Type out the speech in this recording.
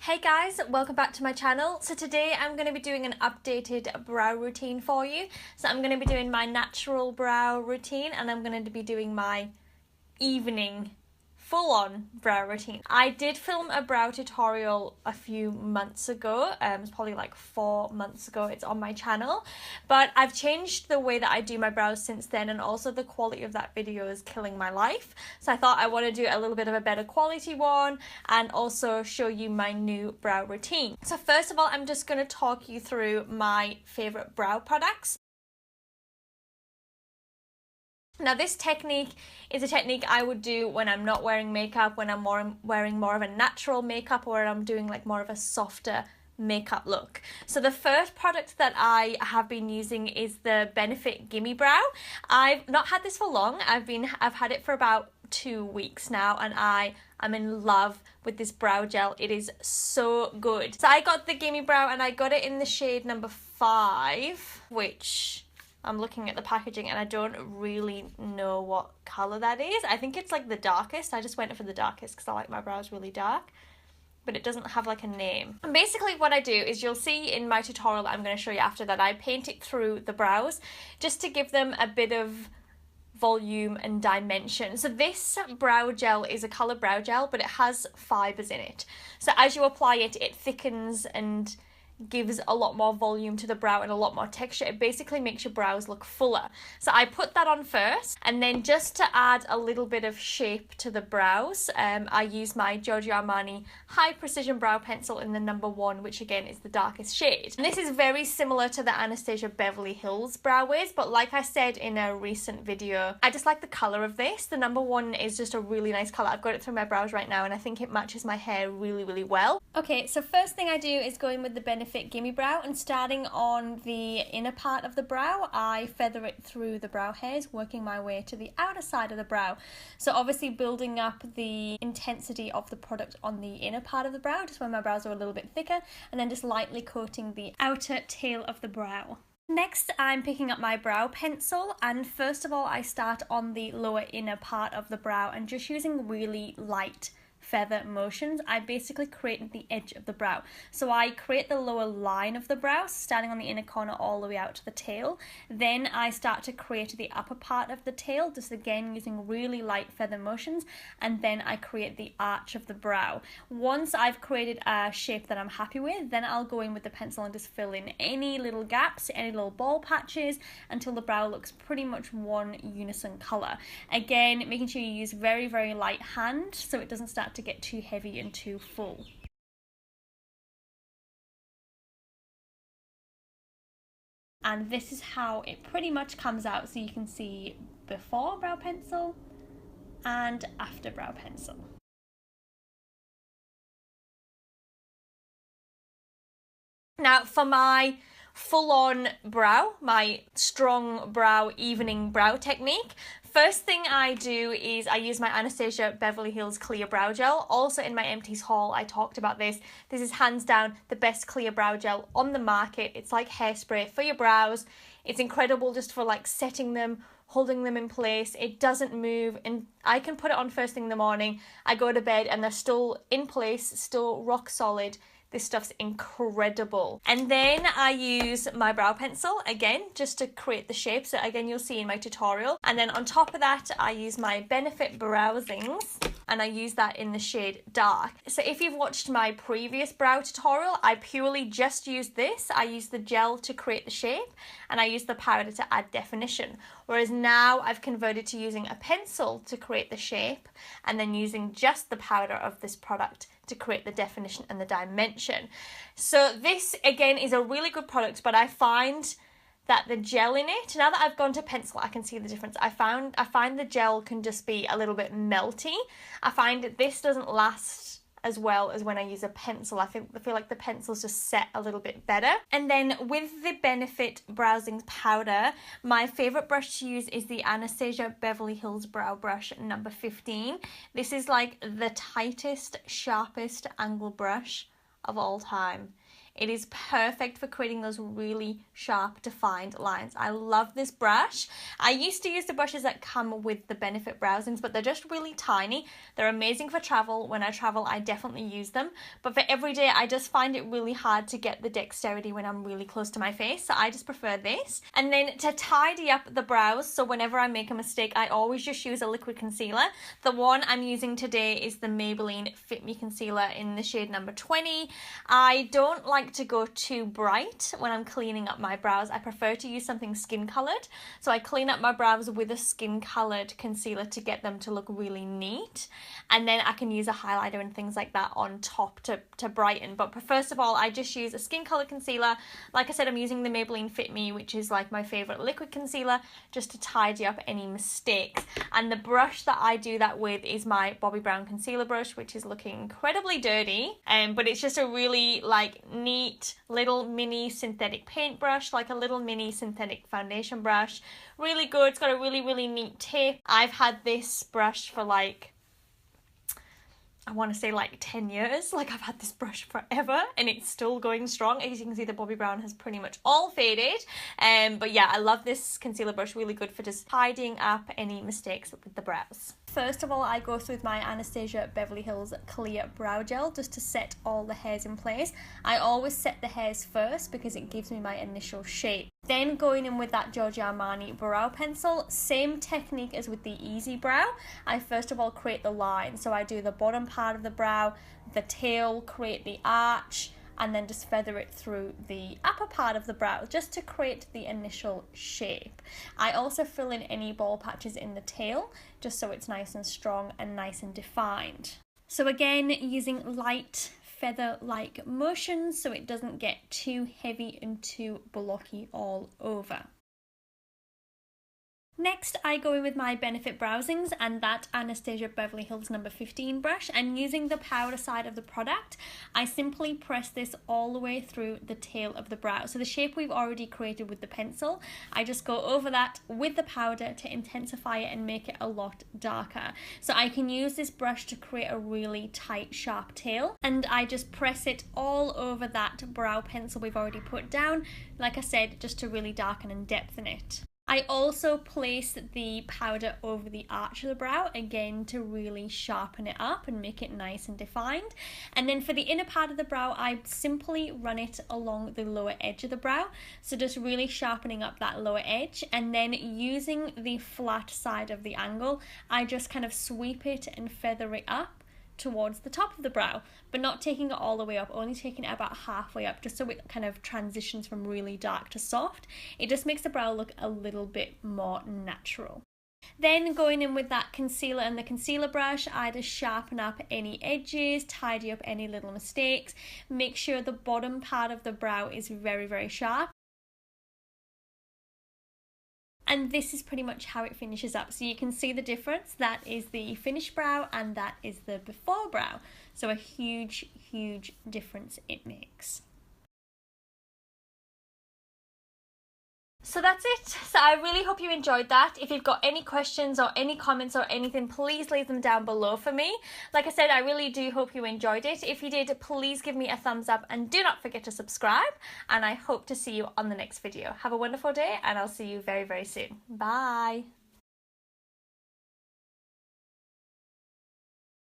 Hey guys, welcome back to my channel. So today I'm going to be doing an updated brow routine for you. So I'm going to be doing my natural brow routine and I'm going to be doing my evening full-on brow routine. I did film a brow tutorial a few months ago, it's probably like 4 months ago. It's on my channel, but I've changed the way that I do my brows since then, and also the quality of that video is killing my life. So I thought I want to do a little bit of a better quality one and also show you my new brow routine. So first of all, I'm just going to talk you through my favorite brow products. Now this technique is a technique I would do when I'm not wearing makeup, when I'm wearing more of a natural makeup, or I'm doing like more of a softer makeup look. So the first product that I have been using is the Benefit Gimmie Brow. I've not had this for long. I've had it for about 2 weeks now, and I am in love with this brow gel. It is so good. So I got the Gimmie Brow and I got it in the shade number 5, which I'm looking at the packaging and I don't really know what colour that is. I think it's like the darkest. I just went for the darkest because I like my brows really dark, but it doesn't have like a name. And basically what I do is, you'll see in my tutorial that I'm going to show you after that, I paint it through the brows just to give them a bit of volume and dimension. So this brow gel is a colour brow gel, but it has fibres in it. So as you apply it, it thickens and gives a lot more volume to the brow and a lot more texture. It basically makes your brows look fuller. So I put that on first, and then just to add a little bit of shape to the brows, I use my Giorgio Armani high precision brow pencil in the number 1, which again is the darkest shade. And this is very similar to the Anastasia Beverly Hills brow wiz, but like I said in a recent video, I just like the colour of this. The number 1 is just a really nice colour. I've got it through my brows right now and I think it matches my hair really well. Okay, so first thing I do is go in with the Benefit Gimmie Brow, and starting on the inner part of the brow, I feather it through the brow hairs, working my way to the outer side of the brow. So obviously building up the intensity of the product on the inner part of the brow, just when my brows are a little bit thicker, and then just lightly coating the outer tail of the brow. Next, I'm picking up my brow pencil, and first of all I start on the lower inner part of the brow and just using really light feather motions, I basically create the edge of the brow. So I create the lower line of the brow, starting on the inner corner all the way out to the tail. Then I start to create the upper part of the tail, just again using really light feather motions, and then I create the arch of the brow. Once I've created a shape that I'm happy with, then I'll go in with the pencil and just fill in any little gaps, any little bald patches, until the brow looks pretty much one unison colour. Again, making sure you use very light hand so it doesn't start to get too heavy and too full. And this is how it pretty much comes out, so you can see before brow pencil and after brow pencil. Now for my full-on brow, my strong brow evening brow technique, first thing I do is I use my Anastasia Beverly Hills clear brow gel. Also in my empties haul I talked about this. This is hands down the best clear brow gel on the market. It's like hairspray for your brows. It's incredible just for like setting them, holding them in place. It doesn't move, and I can put it on first thing in the morning. I go to bed and they're still in place, still rock solid. This stuff's incredible. And then I use my brow pencil again just to create the shape. So again, you'll see in my tutorial. And then on top of that, I use my Benefit Browzings, and I use that in the shade Dark. So if you've watched my previous brow tutorial, I purely just used this. I used the gel to create the shape, and I used the powder to add definition. Whereas now I've converted to using a pencil to create the shape, and then using just the powder of this product to create the definition and the dimension. So this again is a really good product, but I find that the gel in it, now that I've gone to pencil, I can see the difference. I find the gel can just be a little bit melty. I find that this doesn't last as well as when I use a pencil. I feel like the pencils just set a little bit better. And then with the Benefit Browsings powder, my favourite brush to use is the Anastasia Beverly Hills Brow Brush number 15. This is like the tightest, sharpest angle brush of all time. It is perfect for creating those really sharp, defined lines. I love this brush. I used to use the brushes that come with the Benefit Browsings, but they're just really tiny. They're amazing for travel. When I travel, I definitely use them. But for everyday, I just find it really hard to get the dexterity when I'm really close to my face. So I just prefer this. And then to tidy up the brows, so whenever I make a mistake, I always just use a liquid concealer. The one I'm using today is the Maybelline Fit Me Concealer in the shade number 20. I don't like to go too bright when I'm cleaning up my brows. I prefer to use something skin colored. So I clean up my brows with a skin colored concealer to get them to look really neat. And then I can use a highlighter and things like that on top to brighten. But first of all, I just use a skin colored concealer. Like I said, I'm using the Maybelline Fit Me, which is like my favorite liquid concealer, just to tidy up any mistakes. And the brush that I do that with is my Bobbi Brown concealer brush, which is looking incredibly dirty, but it's just a really like neat little mini synthetic paintbrush, like a little mini synthetic foundation brush. Really good. It's got a really neat tip. I've had this brush for like, I want to say like 10 years. Like I've had this brush forever and it's still going strong. As you can see, the Bobbi Brown has pretty much all faded. But yeah, I love this concealer brush. Really good for just tidying up any mistakes with the brows. First of all, I go through with my Anastasia Beverly Hills Clear Brow Gel just to set all the hairs in place. I always set the hairs first because it gives me my initial shape. Then going in with that Giorgio Armani brow pencil, same technique as with the Easy Brow. I first of all create the line. So I do the bottom part of the brow, the tail, create the arch, and then just feather it through the upper part of the brow just to create the initial shape. I also fill in any bald patches in the tail just so it's nice and strong and nice and defined. So again, using light feather-like motions so it doesn't get too heavy and too blocky all over. Next, I go in with my Benefit Browsings and that Anastasia Beverly Hills number 15 brush, and using the powder side of the product, I simply press this all the way through the tail of the brow. So the shape we've already created with the pencil, I just go over that with the powder to intensify it and make it a lot darker. So I can use this brush to create a really tight, sharp tail, and I just press it all over that brow pencil we've already put down, like I said, just to really darken and depthen it. I also place the powder over the arch of the brow, again to really sharpen it up and make it nice and defined. And then for the inner part of the brow, I simply run it along the lower edge of the brow. So just really sharpening up that lower edge, and then using the flat side of the angle, I just kind of sweep it and feather it up towards the top of the brow, but not taking it all the way up, only taking it about halfway up, just so it kind of transitions from really dark to soft. It just makes the brow look a little bit more natural. Then going in with that concealer and the concealer brush, I just sharpen up any edges, tidy up any little mistakes, make sure the bottom part of the brow is very sharp. And this is pretty much how it finishes up. So you can see the difference. That is the finished brow and that is the before brow. So a huge difference it makes. So that's it. So I really hope you enjoyed that. If you've got any questions or any comments or anything, please leave them down below for me. Like I said, I really do hope you enjoyed it. If you did, please give me a thumbs up and do not forget to subscribe. And I hope to see you on the next video. Have a wonderful day and I'll see you very soon. Bye.